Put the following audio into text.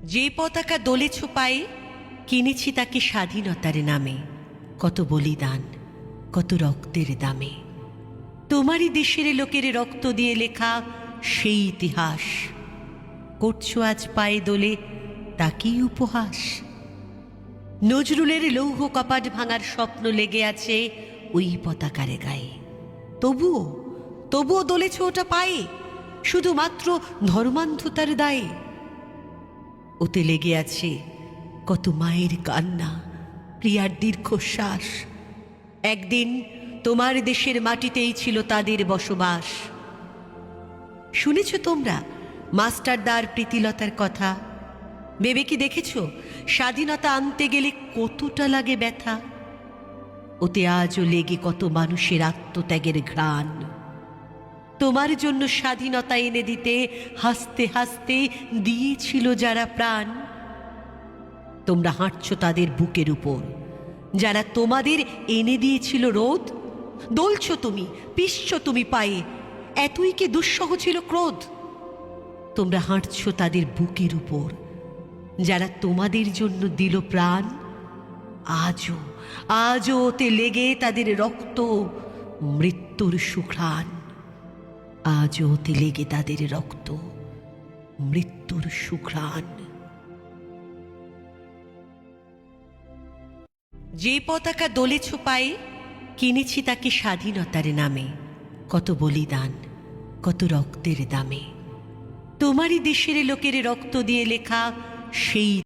যে পতাকা দোলেছ পায়ে, কিনেছি তাকে স্বাধীনতার নামে। কত বলিদান, কত রক্তের দামে। তোমারই দেশের লোকের রক্ত দিয়ে লেখা সেই ইতিহাস করছো আজ পায়ে দোলে, তাকেই উপহাস। নজরুলের লৌহ কপাট ভাঙার স্বপ্ন লেগে আছে ওই পতাকারে গায়ে। তবুও তবুও দোলেছ ওটা পায়ে, শুধুমাত্র ধর্মান্ধতার দায়ে। ওতে লেগে আছে কত মায়ের কান্না, প্রিয়ার দীর্ঘশ্বাস। একদিন তোমার দেশের মাটিতেই ছিল তাদের বসবাস। শুনেছ তোমরা মাস্টারদার প্রীতিলতার কথা? ভেবে কি দেখেছ স্বাধীনতা আনতে গেলে কতটা লাগে ব্যথা? ওতে আজও লেগে কত মানুষের আত্মত্যাগের ঘ্রাণ। তোমার জন্য স্বাধীনতা এনে দিতে হাসতে হাসতে দিয়েছিল যারা প্রাণ। তোমরা হাঁটছ তাদের বুকের উপর, যারা তোমাদের এনে দিয়েছিল রোদ। দোলছ তুমি, পিষছ তুমি পায়ে, এতই কি দুঃসহ ছিল ক্রোধ। তোমরা হাঁটছ তাদের বুকের উপর, যারা তোমাদের জন্য দিল প্রাণ। আজও আজও ওতে লেগে তাদের রক্ত, মৃত্যুর সুঘ্রাণ। আজও ওতে লেগে তাদের রক্ত, মৃত্যুর সুঘ্রাণ। যে পতাকা দোলেছ পায়ে, কিনেছি তাকে স্বাধীনতার নামে। কত বলিদান, কত রক্তের দামে। তোমারই দেশের লোকের রক্ত দিয়ে লেখা সেই